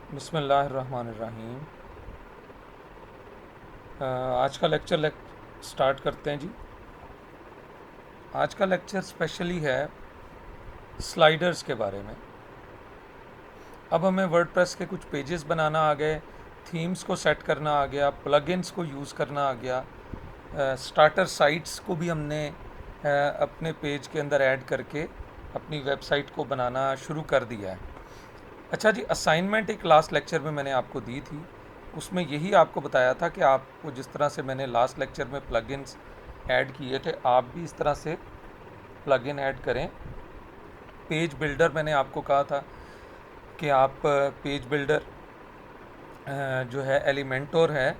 बिस्मिल्लाहिर्रहमानिर्रहीम। आज का लेक्चर स्टार्ट करते हैं जी। आज का लेक्चर स्पेशली है स्लाइडर्स के बारे में। अब हमें वर्डप्रेस के कुछ पेजेस बनाना आ गए, थीम्स को सेट करना आ गया, प्लगइन्स को यूज़ करना आ गया, स्टार्टर साइट्स को भी हमने अपने पेज के अंदर ऐड करके अपनी वेबसाइट को बनाना शुरू कर दिया है। अच्छा जी, असाइनमेंट एक लास्ट लेक्चर में मैंने आपको दी थी, उसमें यही आपको बताया था कि आपको जिस तरह से मैंने लास्ट लेक्चर में प्लगइन्स ऐड किए थे, आप भी इस तरह से प्लगइन ऐड करें। पेज बिल्डर मैंने आपको कहा था कि आप पेज बिल्डर जो है एलिमेंटोर है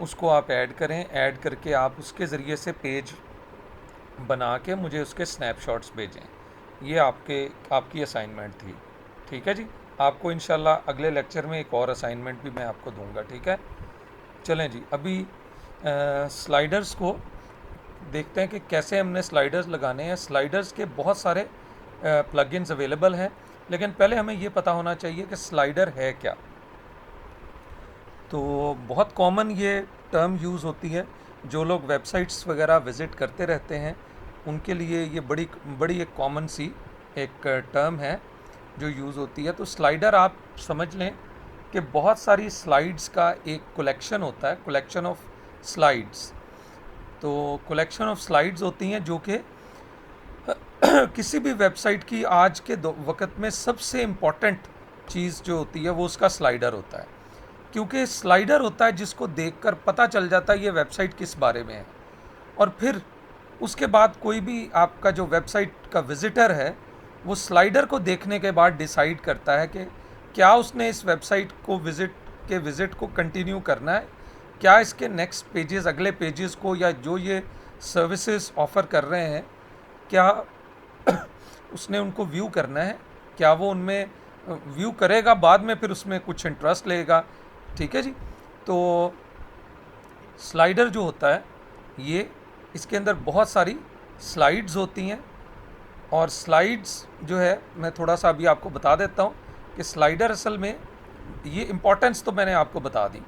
उसको आप ऐड करें। ऐड करके आप उसके ज़रिए से पेज बना के मुझे उसके स्नैपशॉट्स भेजें। ये आपकी असाइनमेंट थी। ठीक है जी। आपको इंशाल्लाह अगले लेक्चर में एक और असाइनमेंट भी मैं आपको दूंगा। ठीक है, चलें जी। अभी स्लाइडर्स को देखते हैं कि कैसे हमने स्लाइडर्स लगाने हैं। स्लाइडर्स के बहुत सारे प्लगइन्स अवेलेबल हैं, लेकिन पहले हमें ये पता होना चाहिए कि स्लाइडर है क्या। तो बहुत कॉमन ये टर्म यूज़ होती है, जो लोग वेबसाइट्स वगैरह विज़िट करते रहते हैं उनके लिए ये बड़ी बड़ी एक कॉमन सी एक टर्म है जो यूज़ होती है। तो स्लाइडर आप समझ लें कि बहुत सारी स्लाइड्स का एक कलेक्शन होता है, कलेक्शन ऑफ स्लाइड्स। तो कलेक्शन ऑफ स्लाइड्स होती हैं जो कि किसी भी वेबसाइट की आज के वक्त में सबसे इम्पॉर्टेंट चीज़ जो होती है वो उसका स्लाइडर होता है, क्योंकि स्लाइडर होता है जिसको देखकर पता चल जाता है ये वेबसाइट किस बारे में है। और फिर उसके बाद कोई भी आपका जो वेबसाइट का विज़िटर है वो स्लाइडर को देखने के बाद डिसाइड करता है कि क्या उसने इस वेबसाइट को विज़िट को कंटिन्यू करना है, क्या इसके नेक्स्ट पेजेस, अगले पेजेस को, या जो ये सर्विसेज ऑफ़र कर रहे हैं, क्या उसने उनको व्यू करना है, क्या वो उनमें व्यू करेगा, बाद में फिर उसमें कुछ इंटरेस्ट लेगा। ठीक है जी। तो स्लाइडर जो होता है ये, इसके अंदर बहुत सारी स्लाइड्स होती हैं। और स्लाइड्स जो है मैं थोड़ा सा अभी आपको बता देता हूँ कि स्लाइडर असल में, ये इम्पोर्टेंस तो मैंने आपको बता दी,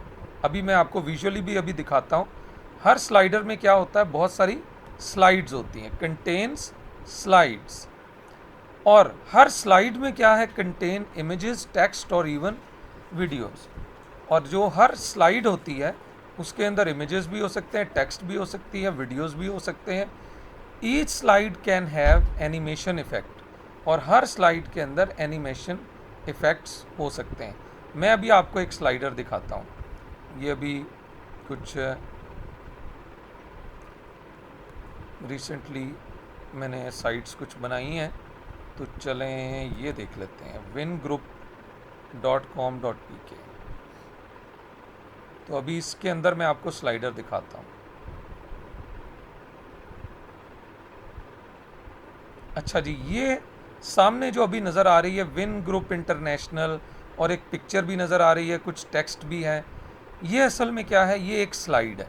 अभी मैं आपको विजुअली भी अभी दिखाता हूँ। हर स्लाइडर में क्या होता है, बहुत सारी स्लाइड्स होती हैं, कंटेन्स स्लाइड्स। और हर स्लाइड में क्या है, कंटेन इमेजेस, टेक्स्ट और इवन वीडियोस। और जो हर स्लाइड होती है उसके अंदर इमेजेस भी हो सकते हैं, टेक्स्ट भी हो सकती है, वीडियोस भी हो सकते हैं। Each slide can have animation effect, और हर स्लाइड के अंदर एनिमेशन इफ़ेक्ट्स हो सकते हैं। मैं अभी आपको एक स्लाइडर दिखाता हूँ। ये अभी कुछ रिसेंटली मैंने साइट्स कुछ बनाई हैं, तो चलें ये देख लेते हैं। wingroup.com.pk। तो अभी इसके अंदर मैं आपको स्लाइडर दिखाता हूँ। अच्छा जी, ये सामने जो अभी नज़र आ रही है विन ग्रुप इंटरनेशनल, और एक पिक्चर भी नज़र आ रही है, कुछ टेक्स्ट भी है। ये असल में क्या है, ये एक स्लाइड है।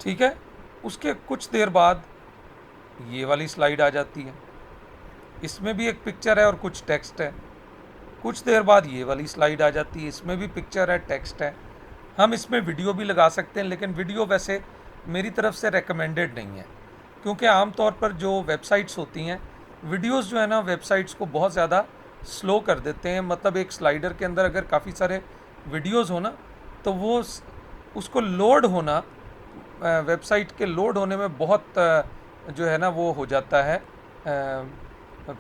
ठीक है, उसके कुछ देर बाद ये वाली स्लाइड आ जाती है, इसमें भी एक पिक्चर है और कुछ टेक्स्ट है। कुछ देर बाद ये वाली स्लाइड आ जाती है, इसमें भी पिक्चर है, टेक्स्ट है। हम इसमें वीडियो भी लगा सकते हैं, लेकिन वीडियो वैसे मेरी तरफ से रेकमेंडेड नहीं है, क्योंकि आमतौर पर जो वेबसाइट्स होती हैं, वीडियोस जो है ना वेबसाइट्स को बहुत ज़्यादा स्लो कर देते हैं। मतलब एक स्लाइडर के अंदर अगर काफ़ी सारे वीडियोस हो ना, तो वो उसको लोड होना, वेबसाइट के लोड होने में बहुत जो है ना वो हो जाता है,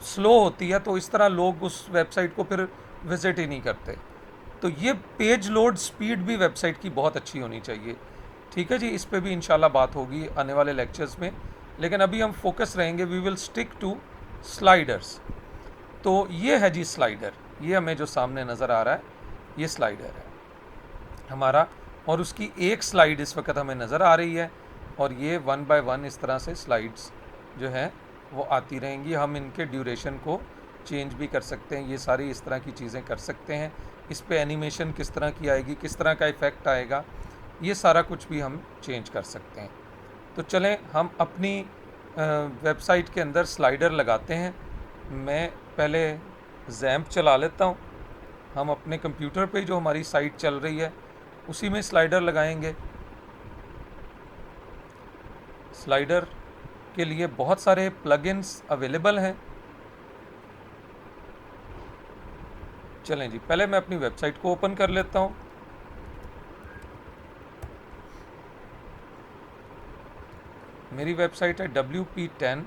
स्लो होती है। तो इस तरह लोग उस वेबसाइट को फिर विज़िट ही नहीं करते। तो ये पेज लोड स्पीड भी वेबसाइट की बहुत अच्छी होनी चाहिए। ठीक है जी, इस पे भी इंशाल्लाह बात होगी आने वाले लेक्चर्स में, लेकिन अभी हम फोकस रहेंगे, we will stick to sliders. तो ये है जी स्लाइडर, ये हमें जो सामने नज़र आ रहा है ये स्लाइडर है हमारा, और उसकी एक स्लाइड इस वक्त हमें नज़र आ रही है, और ये 1 बाय 1 इस तरह से स्लाइड्स जो हैं वो आती रहेंगी। हम इनके ड्यूरेशन को चेंज भी कर सकते हैं, ये सारी इस तरह की चीज़ें कर सकते हैं। इस पे एनिमेशन किस तरह की आएगी, किस तरह का इफ़ेक्ट आएगा, ये सारा कुछ भी हम चेंज कर सकते हैं। तो चलें हम अपनी वेबसाइट के अंदर स्लाइडर लगाते हैं। मैं पहले जैम्प चला लेता हूँ। हम अपने कंप्यूटर पे जो हमारी साइट चल रही है उसी में स्लाइडर लगाएंगे। स्लाइडर के लिए बहुत सारे प्लगइन्स अवेलेबल हैं। चलें जी, पहले मैं अपनी वेबसाइट को ओपन कर लेता हूँ। मेरी वेबसाइट है WP10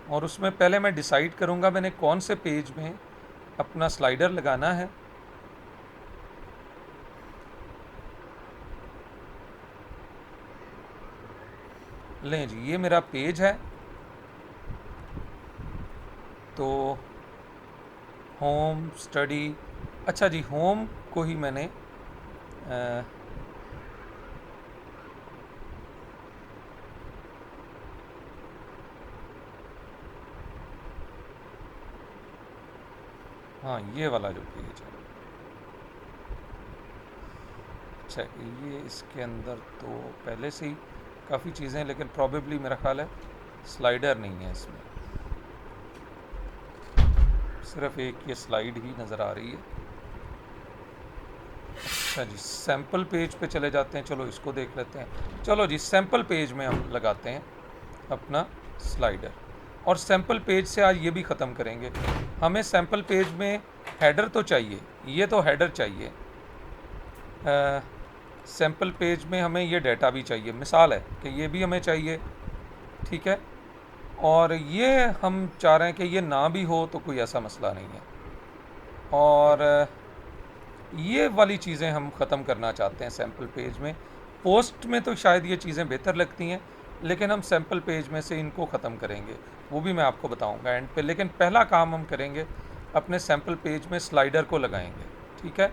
और उसमें पहले मैं डिसाइड करूँगा मैंने कौन से पेज में अपना स्लाइडर लगाना है। लें जी, ये मेरा पेज है। तो होम, स्टडी, अच्छा जी, होम को ही मैंने हाँ, ये वाला जो पेज है, अच्छा ये इसके अंदर तो पहले से ही काफ़ी चीज़ें हैं, लेकिन प्रॉबेबली मेरा ख्याल है स्लाइडर नहीं है इसमें, सिर्फ एक ये स्लाइड ही नज़र आ रही है। अच्छा जी, सैम्पल पेज पे चले जाते हैं, चलो इसको देख लेते हैं। चलो जी, सैम्पल पेज में हम लगाते हैं अपना स्लाइडर, और सैम्पल पेज से आज ये भी ख़त्म करेंगे। हमें सैम्पल पेज में हेडर तो चाहिए, ये तो हेडर चाहिए। सैम्पल पेज में हमें ये डाटा भी चाहिए, मिसाल है कि ये भी हमें चाहिए, ठीक है। और ये हम चाह रहे हैं कि ये ना भी हो तो कोई ऐसा मसला नहीं है। और ये वाली चीज़ें हम ख़त्म करना चाहते हैं सैम्पल पेज में। पोस्ट में तो शायद ये चीज़ें बेहतर लगती हैं, लेकिन हम सैम्पल पेज में से इनको ख़त्म करेंगे, वो भी मैं आपको बताऊंगा एंड पे। लेकिन पहला काम हम करेंगे अपने सैम्पल पेज में स्लाइडर को लगाएंगे, ठीक है।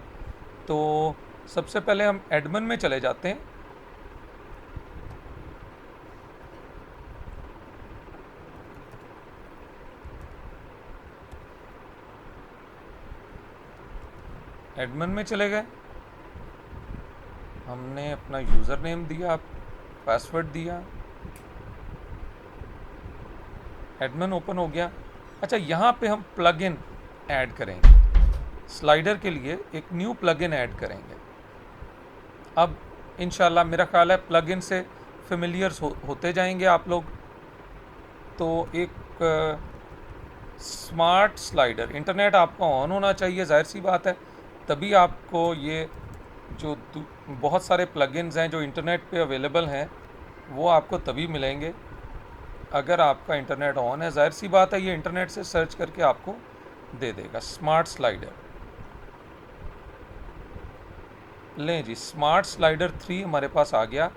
तो सबसे पहले हम एडमिन में चले जाते हैं। एडमिन में चले गए, हमने अपना यूज़र नेम दिया, पासवर्ड दिया, एडमिन ओपन हो गया। अच्छा, यहाँ पे हम प्लगइन ऐड करेंगे, स्लाइडर के लिए एक न्यू प्लगइन ऐड करेंगे। अब इंशाल्लाह मेरा ख्याल है प्लगइन से फेमिलियर होते जाएंगे आप लोग। तो एक स्मार्ट स्लाइडर, इंटरनेट आपका ऑन होना चाहिए, जाहिर सी बात है, तभी आपको ये जो बहुत सारे प्लगइन्स हैं जो इंटरनेट पे अवेलेबल हैं वो आपको तभी मिलेंगे अगर आपका इंटरनेट ऑन है। जाहिर सी बात है ये इंटरनेट से सर्च करके आपको दे देगा। स्मार्ट स्लाइडर, लें जी, स्मार्ट स्लाइडर 3 हमारे पास आ गया।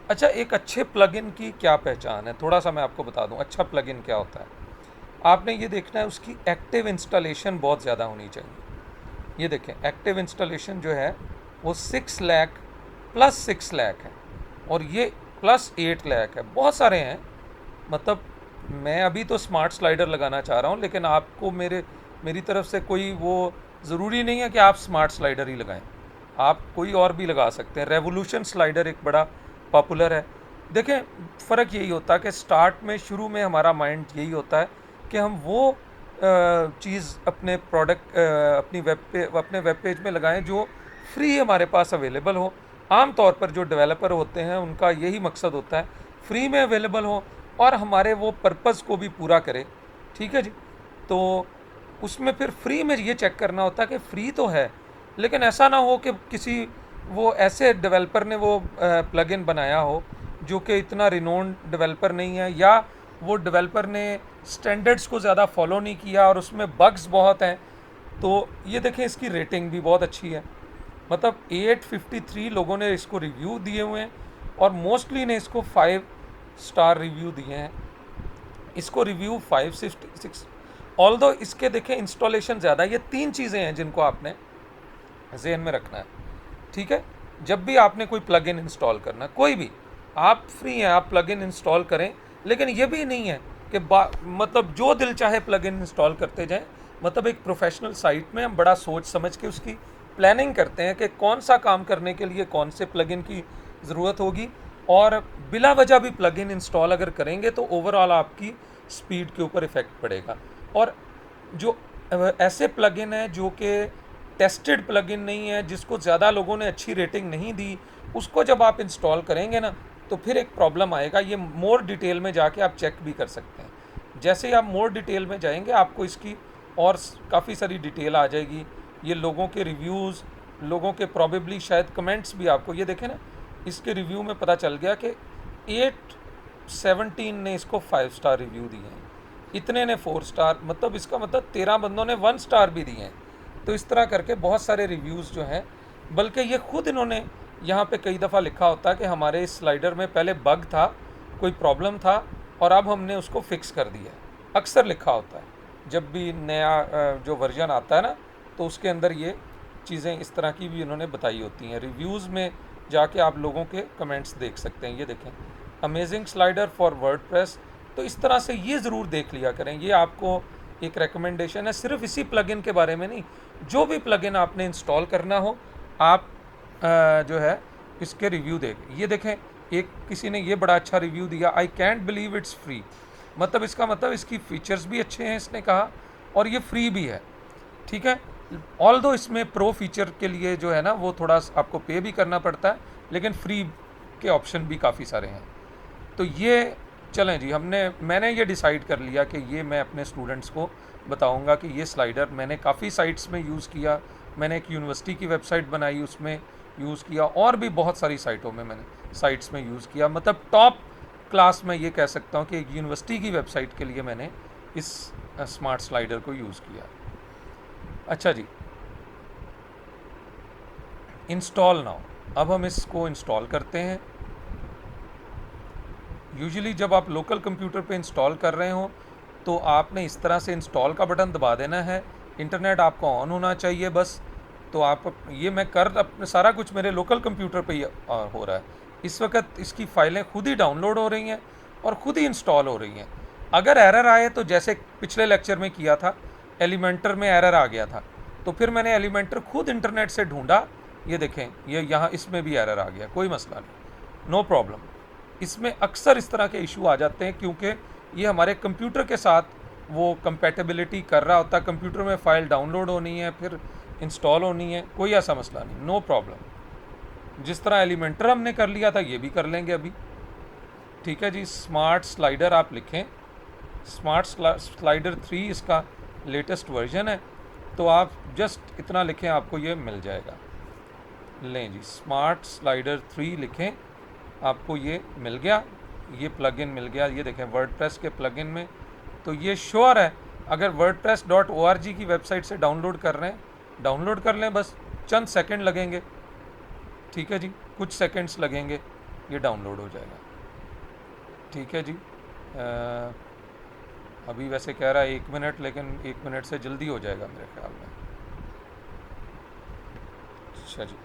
अच्छा, एक अच्छे प्लगइन की क्या पहचान है, थोड़ा सा मैं आपको बता दूं अच्छा प्लगइन क्या होता है। आपने ये देखना है उसकी एक्टिव इंस्टॉलेशन बहुत ज़्यादा होनी चाहिए। ये देखें, एक्टिव इंस्टॉलेशन जो है वो 6 लाख प्लस 6 लाख है, और ये प्लस 8 लाख है, बहुत सारे हैं। मतलब मैं अभी तो स्मार्ट स्लाइडर लगाना चाह रहा हूँ, लेकिन आपको मेरी तरफ से कोई वो ज़रूरी नहीं है कि आप स्मार्ट स्लाइडर ही लगाएं, आप कोई और भी लगा सकते हैं। रेवोल्यूशन स्लाइडर एक बड़ा पॉपुलर है। देखें, फ़र्क यही होता है कि स्टार्ट में, शुरू में हमारा माइंड यही होता है कि हम वो चीज़ अपने प्रोडक्ट अपने वेब पेज में लगाएं जो फ्री हमारे पास अवेलेबल हो। आम तौर पर जो डेवलपर होते हैं उनका यही मकसद होता है फ्री में अवेलेबल हो और हमारे वो पर्पज़ को भी पूरा करे, ठीक है जी। तो उसमें फिर फ्री में ये चेक करना होता है कि फ्री तो है, लेकिन ऐसा ना हो कि किसी वो ऐसे डेवलपर ने वो प्लगइन बनाया हो जो कि इतना रिनोन्ड डेवलपर नहीं है, या वो डेवलपर ने स्टैंडर्ड्स को ज़्यादा फॉलो नहीं किया और उसमें बग्स बहुत हैं। तो ये देखें, इसकी रेटिंग भी बहुत अच्छी है, मतलब 853 लोगों ने इसको रिव्यू दिए हुए हैं और मोस्टली ने इसको 5 स्टार रिव्यू दिए हैं। इसको रिव्यू 566, ऑल्दो इसके देखें इंस्टॉलेशन ज़्यादा है। ये 3 चीज़ें हैं जिनको आपने ज़हन में रखना है, ठीक है। जब भी आपने कोई प्लगइन इंस्टॉल करना, कोई भी, आप फ्री हैं, आप प्लगइन इंस्टॉल करें, लेकिन ये भी नहीं है कि मतलब जो दिल चाहे प्लगइन इंस्टॉल करते जाएं। मतलब एक प्रोफेशनल साइट में हम बड़ा सोच समझ के उसकी प्लानिंग करते हैं कि कौन सा काम करने के लिए कौन से प्लगइन की ज़रूरत होगी, और बिला वजह भी प्लगइन इंस्टॉल अगर करेंगे तो ओवरऑल आपकी स्पीड के ऊपर इफ़ेक्ट पड़ेगा। और जो ऐसे प्लगइन है जो कि टेस्टेड प्लगइन नहीं है, जिसको ज़्यादा लोगों ने अच्छी रेटिंग नहीं दी, उसको जब आप इंस्टॉल करेंगे ना तो फिर एक प्रॉब्लम आएगा। ये मोर डिटेल में जाके आप चेक भी कर सकते हैं। जैसे ही आप मोर डिटेल में जाएंगे आपको इसकी और काफ़ी सारी डिटेल आ जाएगी। ये लोगों के रिव्यूज़, लोगों के प्रॉबेबली शायद कमेंट्स भी आपको, ये देखें ना, इसके रिव्यू में पता चल गया कि 817 ने इसको 5 स्टार रिव्यू दिए हैं, इतने ने 4 स्टार, मतलब इसका मतलब 13 बंदों ने 1 स्टार भी दिए हैं। तो इस तरह करके बहुत सारे रिव्यूज़ जो हैं, बल्कि ये खुद इन्होंने यहाँ पे कई दफ़ा लिखा होता है कि हमारे इस स्लाइडर में पहले बग था, कोई प्रॉब्लम था और अब हमने उसको फिक्स कर दिया है। अक्सर लिखा होता है जब भी नया जो वर्जन आता है ना, तो उसके अंदर ये चीज़ें इस तरह की भी इन्होंने बताई होती हैं। रिव्यूज़ में जाके आप लोगों के कमेंट्स देख सकते हैं। ये देखें, अमेजिंग स्लाइडर फॉर वर्डप्रेस। तो इस तरह से ये ज़रूर देख लिया करें। ये आपको एक रेकमेंडेशन है, सिर्फ इसी प्लगइन के बारे में नहीं, जो भी प्लगइन आपने इंस्टॉल करना हो आप जो है इसके रिव्यू देख। ये देखें, एक किसी ने ये बड़ा अच्छा रिव्यू दिया, I can't believe it's free. मतलब इसका मतलब इसकी फ़ीचर्स भी अच्छे हैं इसने कहा, और ये फ्री भी है। ठीक है, ऑल दो इसमें प्रो फीचर के लिए जो है ना वो थोड़ा आपको पे भी करना पड़ता है, लेकिन फ्री के ऑप्शन भी काफ़ी सारे हैं। तो ये चलें जी, मैंने ये डिसाइड कर लिया कि ये मैं अपने स्टूडेंट्स को बताऊंगा कि ये स्लाइडर मैंने काफ़ी साइट्स में यूज़ किया। मैंने एक यूनिवर्सिटी की वेबसाइट बनाई, उसमें यूज़ किया, और भी बहुत सारी साइटों में मैंने साइट्स में यूज़ किया। मतलब टॉप क्लास में ये कह सकता हूँ कि एक यूनिवर्सिटी की वेबसाइट के लिए मैंने इस स्मार्ट स्लाइडर को यूज़ किया। अच्छा जी, इंस्टॉल नाउ। अब हम इसको इंस्टॉल करते हैं। यूजुअली जब आप लोकल कंप्यूटर पे इंस्टॉल कर रहे हो तो आपने इस तरह से इंस्टॉल का बटन दबा देना है, इंटरनेट आपका ऑन होना चाहिए बस। तो आप ये मैं कर अपने सारा कुछ मेरे लोकल कंप्यूटर पे ही हो रहा है। इस वक्त इसकी फ़ाइलें खुद ही डाउनलोड हो रही हैं और ख़ुद ही इंस्टॉल हो रही हैं। अगर एरर आए तो जैसे पिछले लेक्चर में किया था, एलिमेंटर में एरर आ गया था, तो फिर मैंने एलिमेंटर खुद इंटरनेट से ढूंढा। ये देखें, ये यहाँ इसमें भी एरर आ गया, कोई मसला नहीं, नो प्रॉब्लम। इसमें अक्सर इस तरह के इशू आ जाते हैं क्योंकि ये हमारे कंप्यूटर के साथ वो कंपैटिबिलिटी कर रहा होता है। कंप्यूटर में फ़ाइल डाउनलोड होनी है, फिर इंस्टॉल होनी है, कोई ऐसा मसला नहीं, नो प्रॉब्लम। जिस तरह एलिमेंटर हमने कर लिया था ये भी कर लेंगे अभी। ठीक है जी, स्मार्ट स्लाइडर आप लिखें, स्मार्ट स्लाइडर 3 इसका लेटेस्ट वर्जन है, तो आप जस्ट इतना लिखें आपको ये मिल जाएगा। लें जी, स्मार्ट स्लाइडर 3 लिखें, आपको ये मिल गया, ये प्लगइन मिल गया। ये देखें वर्डप्रेस के प्लगइन में, तो ये श्योर है। अगर wordpress.org की वेबसाइट से डाउनलोड कर रहे हैं, डाउनलोड कर लें, बस चंद सेकंड लगेंगे। ठीक है जी, कुछ सेकंड्स लगेंगे, ये डाउनलोड हो जाएगा। ठीक है जी, अभी वैसे कह रहा है 1 मिनट, लेकिन 1 मिनट से जल्दी हो जाएगा मेरे ख्याल में। अच्छा जी,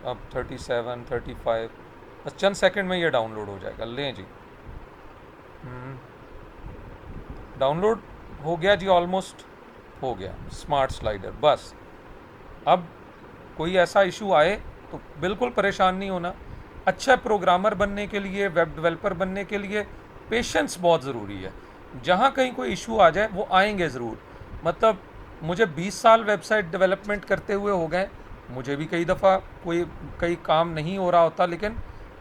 अब 37, 35, बस चंद सेकंड में ये डाउनलोड हो जाएगा। लें जी, डाउनलोड हो गया जी, ऑलमोस्ट हो गया स्मार्ट स्लाइडर। बस अब कोई ऐसा इशू आए तो बिल्कुल परेशान नहीं होना। अच्छा प्रोग्रामर बनने के लिए, वेब डेवलपर बनने के लिए पेशेंस बहुत ज़रूरी है। जहाँ कहीं कोई इशू आ जाए वो आएंगे ज़रूर। मतलब मुझे 20 साल वेबसाइट डेवलपमेंट करते हुए हो गए, मुझे भी कई दफ़ा कई काम नहीं हो रहा होता, लेकिन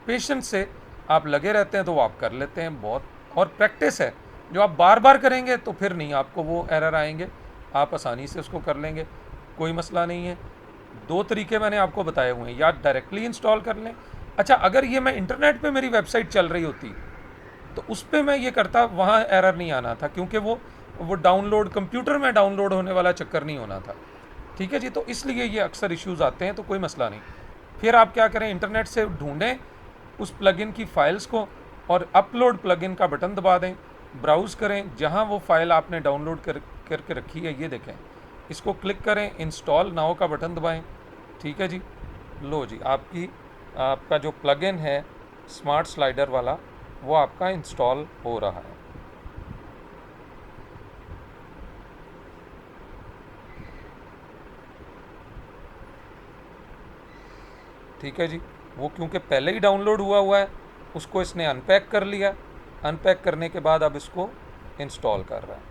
पेशेंस से आप लगे रहते हैं तो वो आप कर लेते हैं बहुत। और प्रैक्टिस है, जो आप बार बार करेंगे तो फिर नहीं आपको वो एरर आएंगे, आप आसानी से उसको कर लेंगे, कोई मसला नहीं है। 2 तरीके मैंने आपको बताए हुए हैं, या डायरेक्टली इंस्टॉल कर लें। अच्छा, अगर ये मैं इंटरनेट पे मेरी वेबसाइट चल रही होती तो उस पर मैं ये करता, वहाँ एरर नहीं आना था, क्योंकि वो डाउनलोड कंप्यूटर में डाउनलोड होने वाला चक्कर नहीं होना था। ठीक है जी, तो इसलिए ये अक्सर इश्यूज़ आते हैं, तो कोई मसला नहीं। फिर आप क्या करें, इंटरनेट से ढूंढें उस प्लगइन की फ़ाइल्स को और अपलोड प्लगइन का बटन दबा दें, ब्राउज़ करें जहां वो फ़ाइल आपने डाउनलोड करके रखी है। ये देखें, इसको क्लिक करें, इंस्टॉल नाउ का बटन दबाएं। ठीक है जी, लो जी, आपका जो प्लगइन है स्मार्ट स्लाइडर वाला वो आपका इंस्टॉल हो रहा है। ठीक है जी, वो क्योंकि पहले ही डाउनलोड हुआ है, उसको इसने अनपैक कर लिया। अनपैक करने के बाद अब इसको इंस्टॉल कर रहा है।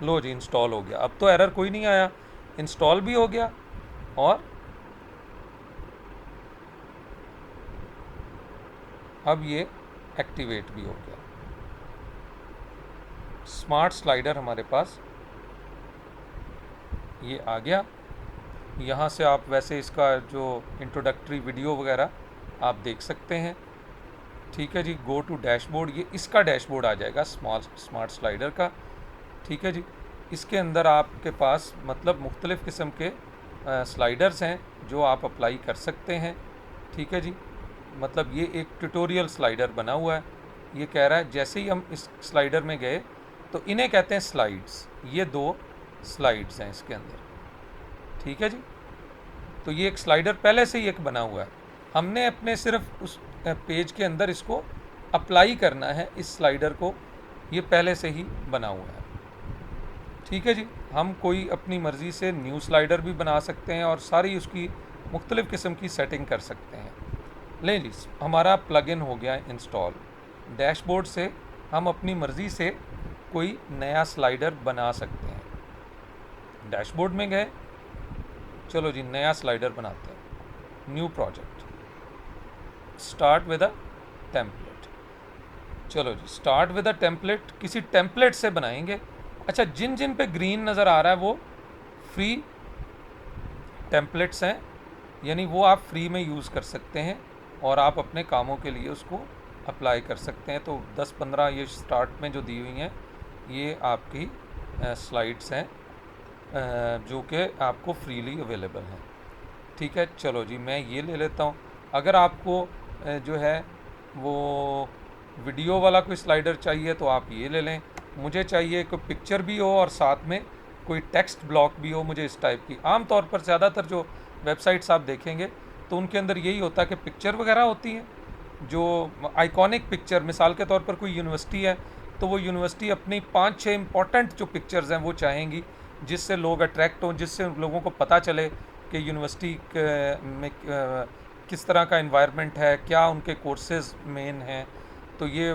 लो जी इंस्टॉल हो गया, अब तो एरर कोई नहीं आया, इंस्टॉल भी हो गया और अब ये एक्टिवेट भी हो गया। स्मार्ट स्लाइडर हमारे पास ये आ गया। यहाँ से आप वैसे इसका जो इंट्रोडक्टरी वीडियो वगैरह आप देख सकते हैं। ठीक है जी, गो टू डैशबोर्ड, ये इसका डैशबोर्ड आ जाएगा स्मार्ट स्लाइडर का। ठीक है जी, इसके अंदर आपके पास मतलब मुख्तलिफ़ किस्म के स्लाइडर्स हैं जो आप अप्लाई कर सकते हैं। ठीक है जी, मतलब ये एक ट्यूटोरियल स्लाइडर बना हुआ है। ये कह रहा है जैसे ही हम इस स्लाइडर में गए तो इन्हें कहते हैं स्लाइड्स, ये 2 स्लाइड्स हैं इसके अंदर। ठीक है जी, तो ये एक स्लाइडर पहले से ही एक बना हुआ है, हमने अपने सिर्फ उस पेज के अंदर इसको अप्लाई करना है, इस स्लाइडर को, ये पहले से ही बना हुआ है। ठीक है जी, हम कोई अपनी मर्ज़ी से न्यू स्लाइडर भी बना सकते हैं और सारी उसकी मुख्तलिफ़ किस्म की सेटिंग कर सकते हैं। लें जी, हमारा प्लगइन हो गया इंस्टॉल। डैशबोर्ड से हम अपनी मर्ज़ी से कोई नया स्लाइडर बना सकते हैं। डैशबोर्ड में गए, चलो जी नया स्लाइडर बनाते हैं, new project, start with a template. चलो जी स्टार्ट विद अ टेम्पलेट, किसी टेम्पलेट से बनाएंगे। अच्छा, जिन जिन पे ग्रीन नज़र आ रहा है वो फ्री टेम्पलेट्स हैं, यानी वो आप फ्री में यूज़ कर सकते हैं और आप अपने कामों के लिए उसको अप्लाई कर सकते हैं। तो 10-15 ये स्टार्ट में जो दी हुई हैं ये आपकी स्लाइड्स हैं जो कि आपको फ्रीली अवेलेबल हैं। ठीक है, चलो जी मैं ये ले लेता हूँ। अगर आपको जो है वो वीडियो वाला कोई स्लाइडर चाहिए तो आप ये ले लें। मुझे चाहिए कोई पिक्चर भी हो और साथ में कोई टेक्स्ट ब्लॉक भी हो, मुझे इस टाइप की। आम तौर पर ज़्यादातर जो वेबसाइट्स आप देखेंगे तो उनके अंदर यही होता है कि पिक्चर वगैरह होती हैं, जो आइकॉनिक पिक्चर, मिसाल के तौर पर कोई यूनिवर्सिटी है तो वो यूनिवर्सिटी अपनी 5-6 इंपॉर्टेंट जो पिक्चर्स हैं वो चाहेंगी जिससे लोग अट्रैक्ट हों, जिससे लोगों को पता चले कि यूनिवर्सिटी में किस तरह का इन्वायरमेंट है, क्या उनके कोर्सेज मेन हैं। तो ये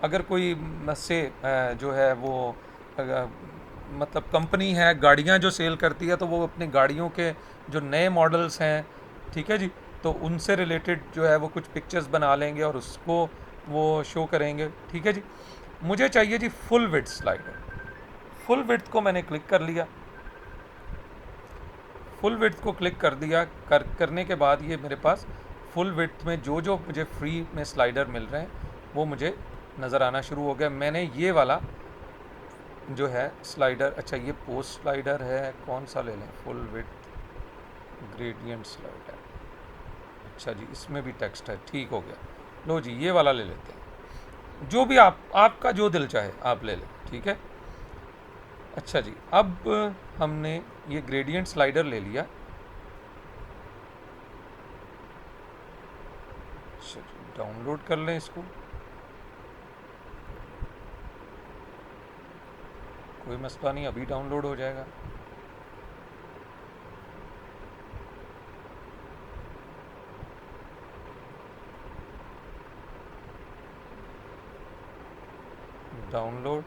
अगर कोई से जो है वो मतलब कंपनी है गाड़ियाँ जो सेल करती है तो वो अपनी गाड़ियों के जो नए मॉडल्स हैं, ठीक है जी, तो उनसे रिलेटेड जो है वो कुछ पिक्चर्स बना लेंगे और उसको वो शो करेंगे। ठीक है जी, मुझे चाहिए जी full width slider. Full width को मैंने क्लिक कर लिया, फुल विड्थ को क्लिक कर दिया, करने के बाद ये मेरे पास फुल विड्थ में जो जो मुझे फ्री में स्लाइडर मिल रहे हैं वो मुझे नज़र आना शुरू हो गया। मैंने ये वाला जो है स्लाइडर, अच्छा ये पोस्ट स्लाइडर है, कौन सा ले लें, फुल विड्थ ग्रेडियंट स्लाइडर, अच्छा जी इसमें भी टेक्स्ट है, ठीक हो गया। लो जी ये वाला ले लेते हैं, जो भी आपका जो दिल चाहे आप ले लें। ठीक है, अच्छा जी अब हमने ये ग्रेडियंट स्लाइडर ले लिया। अच्छा जी डाउनलोड कर लें इसको, कोई मसला नहीं, अभी डाउनलोड हो जाएगा। डाउनलोड,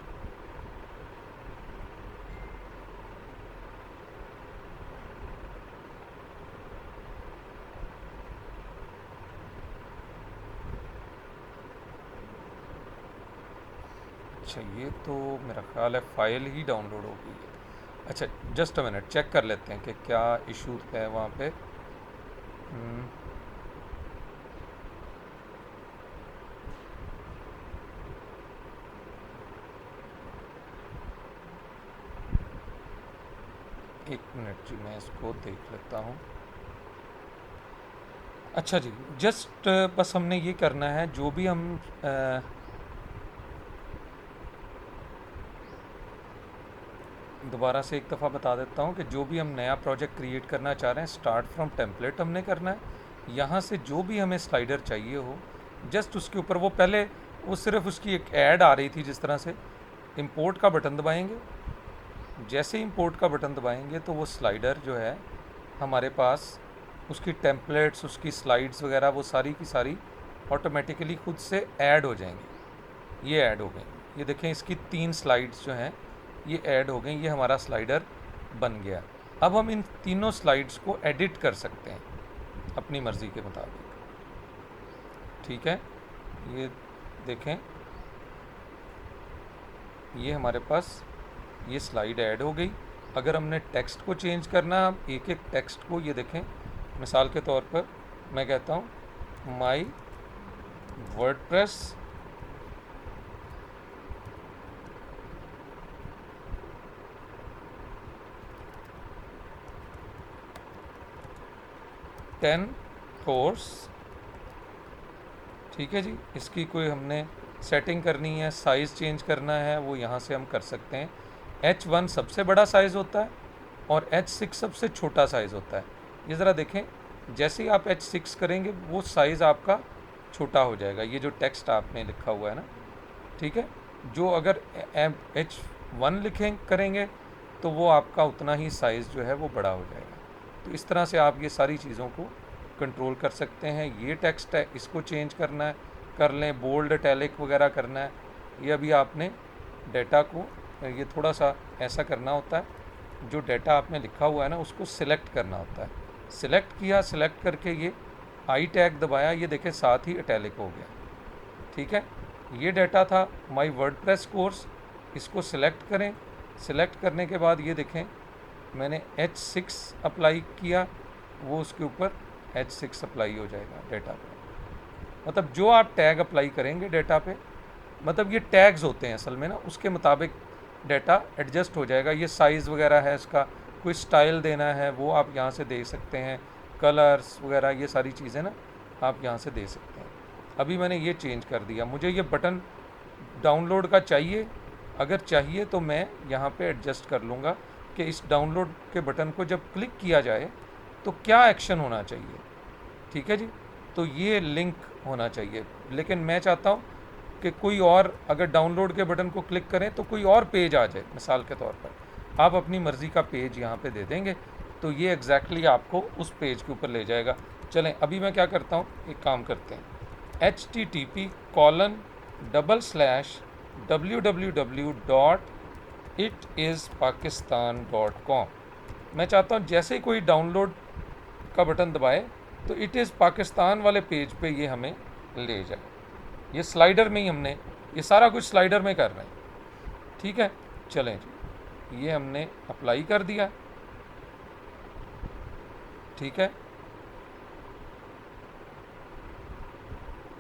अच्छा ये तो मेरा ख्याल है फ़ाइल ही डाउनलोड हो गई है। अच्छा जस्ट अ मिनट, चेक कर लेते हैं कि क्या इशू है वहाँ पे। एक मिनट जी मैं इसको देख लेता हूँ। अच्छा जी जस्ट बस हमने ये करना है, जो भी हम दोबारा से एक दफ़ा बता देता हूँ कि जो भी हम नया प्रोजेक्ट क्रिएट करना चाह रहे हैं, स्टार्ट फ्रॉम टेम्पलेट हमने करना है। यहाँ से जो भी हमें स्लाइडर चाहिए हो, जस्ट उसके ऊपर वो पहले वो सिर्फ उसकी एक ऐड आ रही थी जिस तरह से, इंपोर्ट का बटन दबाएंगे। जैसे ही इंपोर्ट का बटन दबाएंगे तो वो स्लाइडर जो है हमारे पास, उसकी टेम्पलेट्स, उसकी स्लाइड्स वगैरह वो सारी की सारी ऑटोमेटिकली खुद से ऐड हो जाएंगी। ये ऐड हो गई, ये देखें इसकी 3 स्लाइड्स जो हैं ये ऐड हो गई, ये हमारा स्लाइडर बन गया। अब हम इन तीनों स्लाइड्स को एडिट कर सकते हैं अपनी मर्ज़ी के मुताबिक। ठीक है, ये देखें, ये हमारे पास ये स्लाइड ऐड हो गई। अगर हमने टेक्स्ट को चेंज करना, हम एक एक टेक्स्ट को, ये देखें, मिसाल के तौर पर मैं कहता हूँ माई वर्डप्रेस टेन कोर्स। ठीक है जी, इसकी कोई हमने सेटिंग करनी है, साइज़ चेंज करना है, वो यहाँ से हम कर सकते हैं। H1 सबसे बड़ा साइज़ होता है और H6 सबसे छोटा साइज़ होता है। ये ज़रा देखें, जैसे ही आप H6 करेंगे वो साइज़ आपका छोटा हो जाएगा, ये जो टेक्स्ट आपने लिखा हुआ है ना। ठीक है, जो अगर H1 करेंगे तो वो आपका उतना ही साइज़ जो है वो बड़ा हो जाएगा। तो इस तरह से आप ये सारी चीज़ों को कंट्रोल कर सकते हैं। ये टेक्स्ट है, इसको चेंज करना है, कर लें, बोल्ड इटैलिक वगैरह करना है। ये अभी आपने डाटा को ये थोड़ा सा ऐसा करना होता है, जो डाटा आपने लिखा हुआ है ना उसको सिलेक्ट करना होता है। सिलेक्ट किया, सिलेक्ट करके ये आई टैग दबाया, ये देखें साथ ही इटैलिक हो गया। ठीक है, ये डाटा था माई वर्डप्रेस कोर्स, इसको सिलेक्ट करें। सिलेक्ट करने के बाद ये देखें मैंने H6 अप्लाई किया, वो उसके ऊपर H6 अप्लाई हो जाएगा डाटा पे। मतलब जो आप टैग अप्लाई करेंगे डाटा पे, मतलब ये टैग्स होते हैं असल में ना, उसके मुताबिक डाटा एडजस्ट हो जाएगा। ये साइज़ वगैरह है इसका, कोई स्टाइल देना है वो आप यहाँ से दे सकते हैं, कलर्स वगैरह ये सारी चीज़ें ना आप यहाँ से दे सकते हैं। अभी मैंने ये चेंज कर दिया, मुझे ये बटन डाउनलोड का चाहिए, अगर चाहिए तो मैं यहाँ पे एडजस्ट कर लूँगा कि इस डाउनलोड के बटन को जब क्लिक किया जाए तो क्या एक्शन होना चाहिए। ठीक है जी, तो ये लिंक होना चाहिए, लेकिन मैं चाहता हूँ कि कोई और अगर डाउनलोड के बटन को क्लिक करें तो कोई और पेज आ जाए। मिसाल के तौर पर आप अपनी मर्ज़ी का पेज यहाँ पे दे देंगे तो ये एग्जैक्टली आपको उस पेज के ऊपर ले जाएगा। चलें, अभी मैं क्या करता हूँ, एक काम करते हैं, http://www.itispakistan.com। मैं चाहता हूँ जैसे ही कोई डाउनलोड का बटन दबाए तो इट इज़ पाकिस्तान वाले पेज पे ये हमें ले जाए। ये स्लाइडर में ही हमने ये सारा कुछ स्लाइडर में कर रहे हैं। ठीक है, चलें जी, ये हमने अप्लाई कर दिया। ठीक है,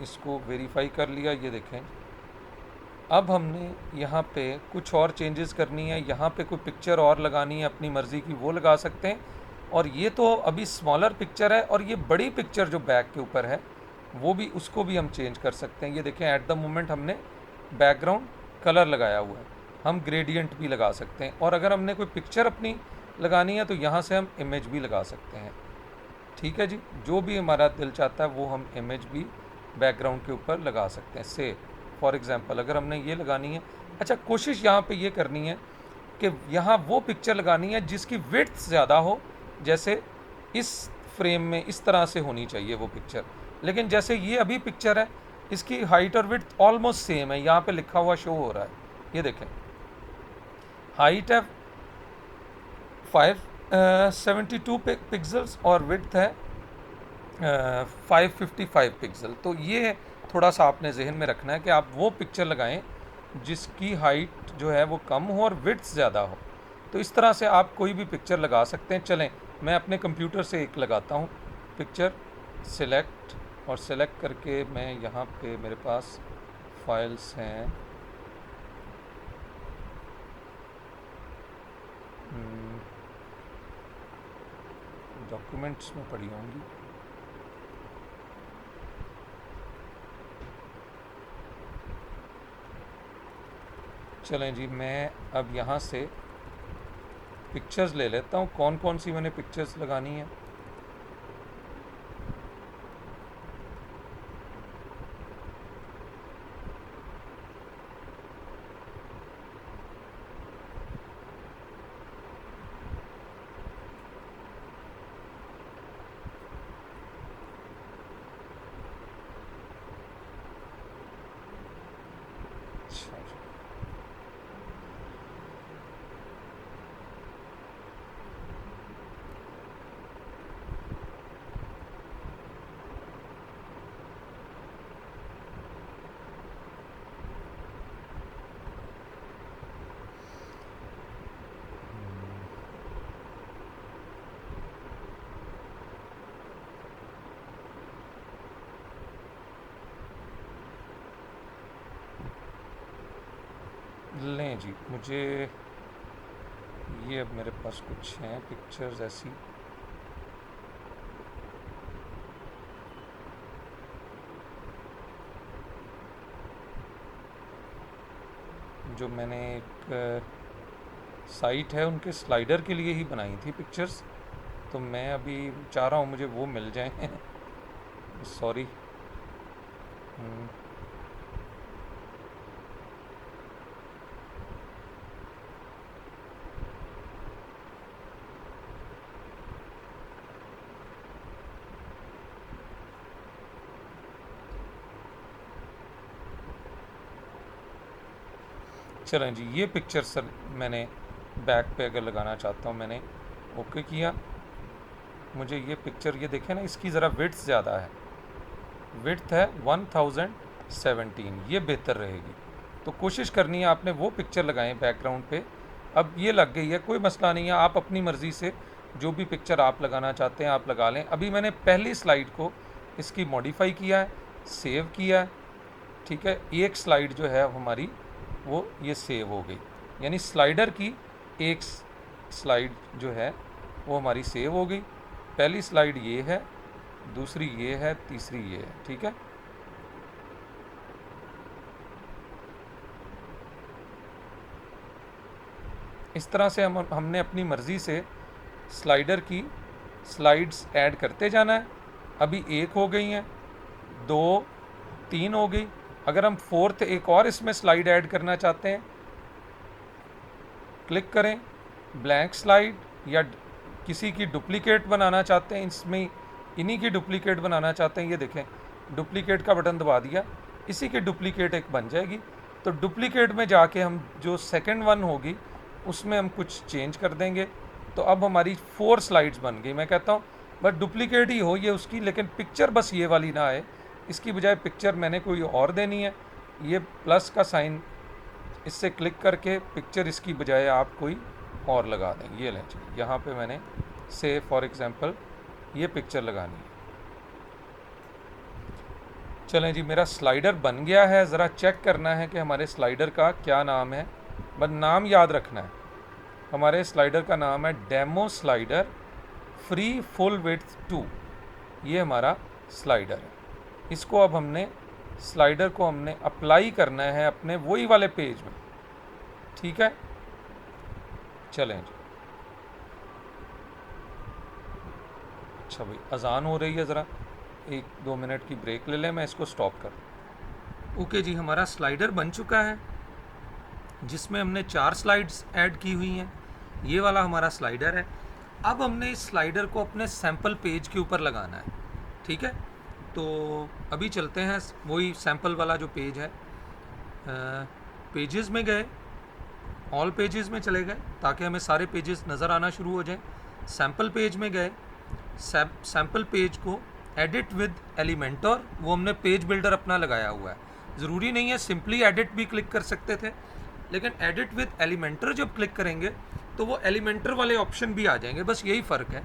इसको वेरीफाई कर लिया। ये देखें, अब हमने यहाँ पे कुछ और चेंजेस करनी है, यहाँ पे कोई पिक्चर और लगानी है अपनी मर्ज़ी की, वो लगा सकते हैं। और ये तो अभी स्मॉलर पिक्चर है, और ये बड़ी पिक्चर जो बैक के ऊपर है वो भी, उसको भी हम चेंज कर सकते हैं। ये देखें, एट द मोमेंट हमने बैकग्राउंड कलर लगाया हुआ है, हम ग्रेडियंट भी लगा सकते हैं। और अगर हमने कोई पिक्चर अपनी लगानी है तो यहाँ से हम इमेज भी लगा सकते हैं। ठीक है जी, जो भी हमारा दिल चाहता है वो हम इमेज भी बैकग्राउंड के ऊपर लगा सकते हैं। से फॉर एग्ज़ाम्पल अगर हमने ये लगानी है, अच्छा कोशिश यहाँ पे ये करनी है कि यहाँ वो पिक्चर लगानी है जिसकी विड्थ ज़्यादा हो, जैसे इस फ्रेम में इस तरह से होनी चाहिए वो पिक्चर। लेकिन जैसे ये अभी पिक्चर है, इसकी हाइट और विड्थ ऑलमोस्ट सेम है, यहाँ पे लिखा हुआ शो हो रहा है। ये देखें, हाइट है 572 पिक्सल्स और विड्थ है 555 पिक्सल। तो ये थोड़ा सा आपने जहन में रखना है कि आप वो पिक्चर लगाएं जिसकी हाइट जो है वो कम हो और विड्थ ज़्यादा हो। तो इस तरह से आप कोई भी पिक्चर लगा सकते हैं। चलें, मैं अपने कंप्यूटर से एक लगाता हूँ पिक्चर, सिलेक्ट, और सेलेक्ट करके मैं यहाँ पे मेरे पास फाइल्स हैं, डॉक्यूमेंट्स में पड़ी होंगी। चलें जी, मैं अब यहाँ से पिक्चर्स ले लेता हूँ, कौन कौन सी मैंने पिक्चर्स लगानी है। लें जी, मुझे ये अब मेरे पास कुछ हैं पिक्चर्स ऐसी, जो मैंने एक साइट है उनके स्लाइडर के लिए ही बनाई थी पिक्चर्स, तो मैं अभी चाह रहा हूँ मुझे वो मिल जाए। सॉरी। चलें जी, ये पिक्चर सर मैंने बैक पे अगर लगाना चाहता हूँ, मैंने ओके किया, मुझे ये पिक्चर ये देखें ना, इसकी ज़रा विड्थ ज़्यादा है, विड्थ है 1017, ये बेहतर रहेगी। तो कोशिश करनी है आपने वो पिक्चर लगाएं बैकग्राउंड पे। अब ये लग गई है, कोई मसला नहीं है, आप अपनी मर्ज़ी से जो भी पिक्चर आप लगाना चाहते हैं आप लगा लें। अभी मैंने पहली स्लाइड को इसकी मॉडिफाई किया है, सेव किया है, ठीक है। एक स्लाइड जो है हमारी वो ये सेव हो गई, यानी स्लाइडर की एक स्लाइड जो है वो हमारी सेव हो गई। पहली स्लाइड ये है, दूसरी ये है, तीसरी ये है, ठीक है। इस तरह से हमने अपनी मर्ज़ी से स्लाइडर की स्लाइड्स ऐड करते जाना है। अभी एक हो गई हैं, 2, 3 हो गई। अगर हम फोर्थ एक और इसमें स्लाइड ऐड करना चाहते हैं, क्लिक करें, ब्लैंक स्लाइड, या किसी की डुप्लीकेट बनाना चाहते हैं, इसमें इन्हीं की डुप्लीकेट बनाना चाहते हैं, ये देखें डुप्लीकेट का बटन दबा दिया, इसी की डुप्लीकेट एक बन जाएगी। तो डुप्लीकेट में जाके हम जो सेकंड वन होगी उसमें हम कुछ चेंज कर देंगे, तो अब हमारी 4 स्लाइड्स बन गई। मैं कहता हूँ बस डुप्लीकेट ही हो ये उसकी, लेकिन पिक्चर बस ये वाली ना आए, इसकी बजाय पिक्चर मैंने कोई और देनी है। ये प्लस का साइन, इससे क्लिक करके पिक्चर इसकी बजाय आप कोई और लगा दें। ये लें, यहाँ पे मैंने से फॉर एग्ज़ाम्पल ये पिक्चर लगानी है। चलें जी, मेरा स्लाइडर बन गया है। ज़रा चेक करना है कि हमारे स्लाइडर का क्या नाम है, बस नाम याद रखना है। हमारे स्लाइडर का नाम है demo slider free full width 2, ये हमारा स्लाइडर है। इसको अब हमने स्लाइडर को हमने अप्लाई करना है अपने वही वाले पेज में, ठीक है। चलें जी, अच्छा भाई अजान हो रही है, ज़रा 1-2 मिनट की ब्रेक ले लें, मैं इसको स्टॉप कर। ओके जी, हमारा स्लाइडर बन चुका है जिसमें हमने 4 स्लाइड्स ऐड की हुई हैं। ये वाला हमारा स्लाइडर है। अब हमने इस स्लाइडर को अपने सैम्पल पेज के ऊपर लगाना है, ठीक है। तो अभी चलते हैं वही सैम्पल वाला जो पेज है, पेजेस में गए, ऑल पेजेस में चले गए ताकि हमें सारे पेजेस नज़र आना शुरू हो जाएं। सैम्पल पेज में गए, सैम्पल पेज को एडिट विद एलिमेंटर, वो हमने पेज बिल्डर अपना लगाया हुआ है। ज़रूरी नहीं है सिंपली एडिट भी क्लिक कर सकते थे, लेकिन एडिट विद एलिमेंटर जब क्लिक करेंगे तो वो एलिमेंटर वाले ऑप्शन भी आ जाएंगे, बस यही फ़र्क है।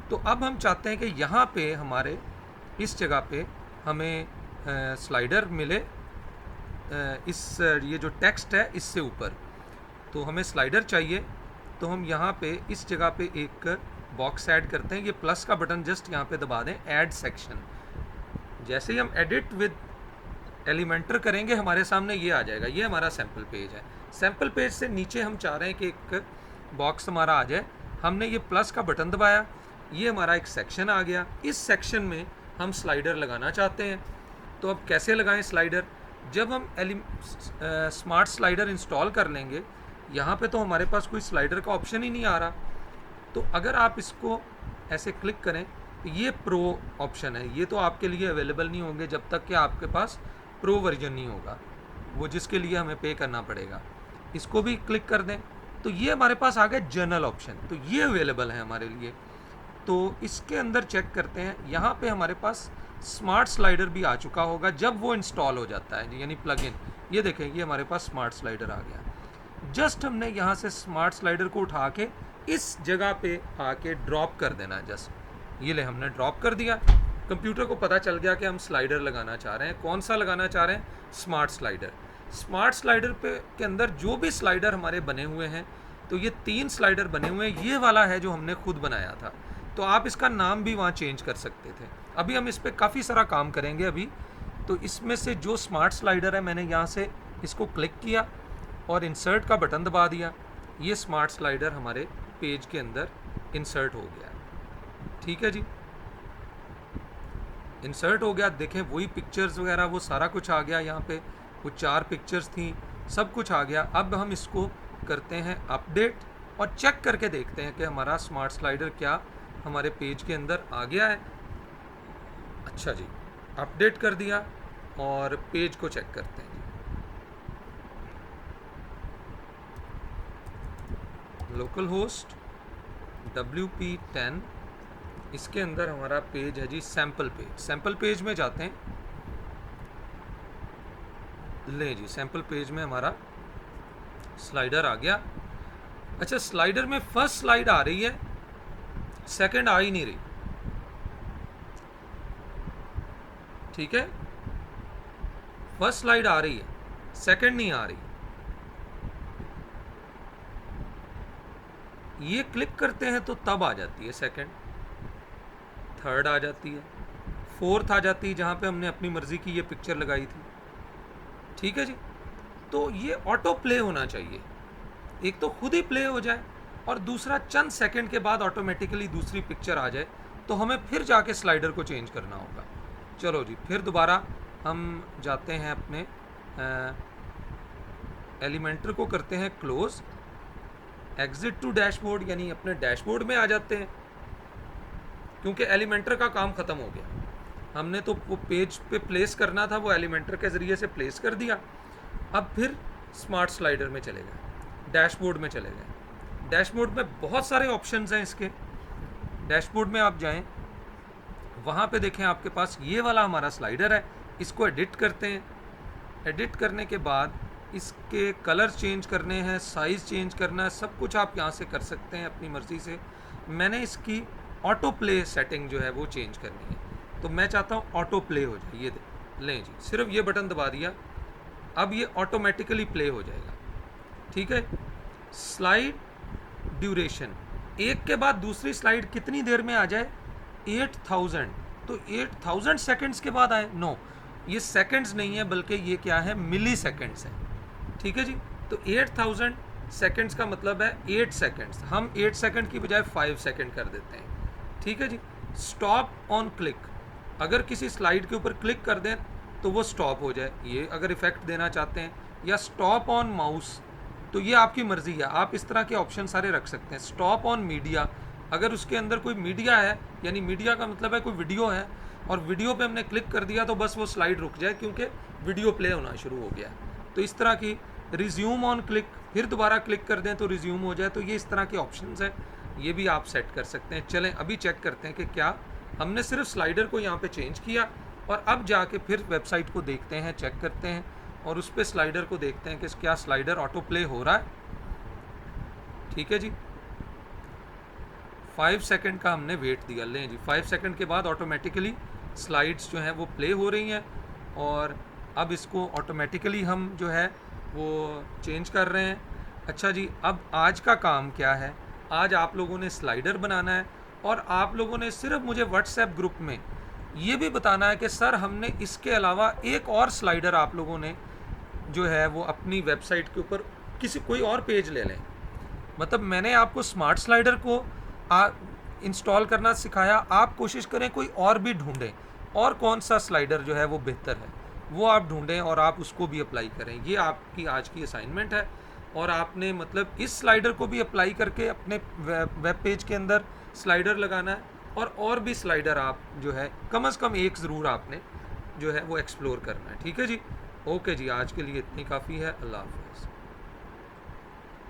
तो अब हम चाहते हैं कि यहाँ पे हमारे इस जगह पे हमें स्लाइडर मिले, इस ये जो टेक्स्ट है इससे ऊपर, तो हमें स्लाइडर चाहिए। तो हम यहाँ पे इस जगह पे एक बॉक्स ऐड करते हैं, ये प्लस का बटन जस्ट यहाँ पे दबा दें, ऐड सेक्शन। जैसे ही हम एडिट विद एलिमेंटर करेंगे हमारे सामने ये आ जाएगा, ये हमारा सैम्पल पेज है। सैम्पल पेज से नीचे हम चाह रहे हैं कि एक बॉक्स हमारा आ जाए, हमने ये प्लस का बटन दबाया, ये हमारा एक सेक्शन आ गया। इस सेक्शन में हम स्लाइडर लगाना चाहते हैं, तो अब कैसे लगाएं स्लाइडर? जब हम स्मार्ट स्लाइडर इंस्टॉल कर लेंगे, यहाँ पे तो हमारे पास कोई स्लाइडर का ऑप्शन ही नहीं आ रहा। तो अगर आप इसको ऐसे क्लिक करें तो ये प्रो ऑप्शन है, ये तो आपके लिए अवेलेबल नहीं होंगे जब तक कि आपके पास प्रो वर्जन नहीं होगा, वो जिसके लिए हमें पे करना पड़ेगा। इसको भी क्लिक कर दें तो ये हमारे पास आ गया जनरल ऑप्शन, तो ये अवेलेबल है हमारे लिए। तो इसके अंदर चेक करते हैं, यहाँ पे हमारे पास स्मार्ट स्लाइडर भी आ चुका होगा जब वो इंस्टॉल हो जाता है, यानी प्लगइन। ये देखें, ये हमारे पास स्मार्ट स्लाइडर आ गया। जस्ट हमने यहाँ से स्मार्ट स्लाइडर को उठा के इस जगह पे आके ड्रॉप कर देना है। जस्ट ये ले, हमने ड्रॉप कर दिया। कंप्यूटर को पता चल गया कि हम स्लाइडर लगाना चाह रहे हैं। कौन सा लगाना चाह रहे हैं? Smart slider. स्मार्ट स्लाइडर पे के अंदर जो भी स्लाइडर हमारे बने हुए हैं, तो ये 3 स्लाइडर बने हुए हैं, ये वाला है जो हमने खुद बनाया था, तो आप इसका नाम भी वहाँ चेंज कर सकते थे। अभी हम इस पर काफ़ी सारा काम करेंगे अभी। तो इसमें से जो स्मार्ट स्लाइडर है, मैंने यहाँ से इसको क्लिक किया और इंसर्ट का बटन दबा दिया, ये स्मार्ट स्लाइडर हमारे पेज के अंदर इंसर्ट हो गया। ठीक है जी, इंसर्ट हो गया। देखें वही पिक्चर्स वगैरह वो सारा कुछ आ गया यहाँ पे, वो 4 पिक्चर्स थी, सब कुछ आ गया। अब हम इसको करते हैं अपडेट और चेक करके देखते हैं कि हमारा स्मार्ट स्लाइडर क्या हमारे पेज के अंदर आ गया है। अच्छा जी, अपडेट कर दिया और पेज को चेक करते हैं। लोकल होस्ट WP10, इसके अंदर हमारा पेज है जी सैम्पल पेज। सैम्पल पेज में जाते हैं, ले जी सैम्पल पेज में हमारा स्लाइडर आ गया। अच्छा, स्लाइडर में फर्स्ट स्लाइड आ रही है, सेकंड आ ही नहीं रही। ठीक है, फर्स्ट स्लाइड आ रही है, सेकंड नहीं आ रही। ये क्लिक करते हैं तो तब आ जाती है सेकंड, थर्ड आ जाती है, फोर्थ आ जाती है जहाँ पे हमने अपनी मर्जी की ये पिक्चर लगाई थी। ठीक है जी, तो ये ऑटो प्ले होना चाहिए, एक तो खुद ही प्ले हो जाए और दूसरा चंद सेकंड के बाद ऑटोमेटिकली दूसरी पिक्चर आ जाए, तो हमें फिर जाके स्लाइडर को चेंज करना होगा। चलो जी, फिर दोबारा हम जाते हैं अपने एलिमेंटर को करते हैं क्लोज, एग्जिट टू डैशबोर्ड, यानी अपने डैशबोर्ड में आ जाते हैं, क्योंकि एलिमेंटर का काम ख़त्म हो गया। हमने तो वो पेज पे प्लेस करना था, वो एलिमेंटर के ज़रिए से प्लेस कर दिया। अब फिर स्मार्ट स्लाइडर में चले गए, डैशबोर्ड में चले गए। डैशबोर्ड में बहुत सारे ऑप्शंस हैं इसके। डैशबोर्ड में आप जाएं, वहाँ पे देखें आपके पास ये वाला हमारा स्लाइडर है, इसको एडिट करते हैं। एडिट करने के बाद इसके कलर चेंज करने हैं, साइज़ चेंज करना है, सब कुछ आप यहाँ से कर सकते हैं अपनी मर्ज़ी से। मैंने इसकी ऑटो प्ले सेटिंग जो है वो चेंज करनी है, तो मैं चाहता हूँ ऑटो प्ले हो जाए। ये लें जी, सिर्फ ये बटन दबा दिया, अब ये ऑटोमेटिकली प्ले हो जाएगा। ठीक है, स्लाइड ड्यूरेशन, एक के बाद दूसरी स्लाइड कितनी देर में आ जाए, 8000, तो 8000 सेकेंड्स के बाद आए। नो, ये सेकेंड्स नहीं है, बल्कि ये क्या है, मिली सेकेंड्स है। ठीक है जी, तो 8000 सेकेंड्स का मतलब है 8 सेकेंड्स, हम 8 सेकेंड की बजाय 5 सेकेंड कर देते हैं। ठीक है जी, स्टॉप ऑन क्लिक, अगर किसी स्लाइड के ऊपर क्लिक कर दें तो वो स्टॉप हो जाए, ये अगर इफेक्ट देना चाहते हैं। या स्टॉप ऑन माउस, तो ये आपकी मर्ज़ी है, आप इस तरह के ऑप्शन सारे रख सकते हैं। स्टॉप ऑन मीडिया, अगर उसके अंदर कोई मीडिया है, यानी मीडिया का मतलब है कोई वीडियो है, और वीडियो पे हमने क्लिक कर दिया तो बस वो स्लाइड रुक जाए, क्योंकि वीडियो प्ले होना शुरू हो गया। तो इस तरह की, रिज्यूम ऑन क्लिक, फिर दोबारा क्लिक कर दें तो रिज्यूम हो जाए। तो ये इस तरह के ऑप्शंस हैं, ये भी आप सेट कर सकते हैं। चलें अभी चेक करते हैं कि क्या हमने सिर्फ स्लाइडर को यहाँ पे चेंज किया, और अब जाके फिर वेबसाइट को देखते हैं, चेक करते हैं और उस पर स्लाइडर को देखते हैं कि क्या स्लाइडर ऑटो प्ले हो रहा है। ठीक है जी, 5 सेकंड का हमने वेट दिया। लें जी, 5 सेकंड के बाद ऑटोमेटिकली स्लाइड्स जो हैं वो प्ले हो रही हैं, और अब इसको ऑटोमेटिकली हम जो है वो चेंज कर रहे हैं। अच्छा जी, अब आज का काम क्या है, आज आप लोगों ने स्लाइडर बनाना है, और आप लोगों ने सिर्फ मुझे व्हाट्सएप ग्रुप में ये भी बताना है कि सर हमने इसके अलावा एक और स्लाइडर आप लोगों ने जो है वो अपनी वेबसाइट के ऊपर किसी कोई और पेज ले लें। मतलब मैंने आपको स्मार्ट स्लाइडर को इंस्टॉल करना सिखाया, आप कोशिश करें कोई और भी ढूंढें, और कौन सा स्लाइडर जो है वो बेहतर है वो आप ढूंढें और आप उसको भी अप्लाई करें। ये आपकी आज की असाइनमेंट है, और आपने मतलब इस स्लाइडर को भी अप्लाई करके अपने वेब पेज के अंदर स्लाइडर लगाना है, और भी स्लाइडर आप जो है कम से कम एक ज़रूर आपने जो है वो एक्सप्लोर करना है। ठीक है जी, ओके जी, आज के लिए इतनी काफ़ी है। अल्लाह हाफ़िज़।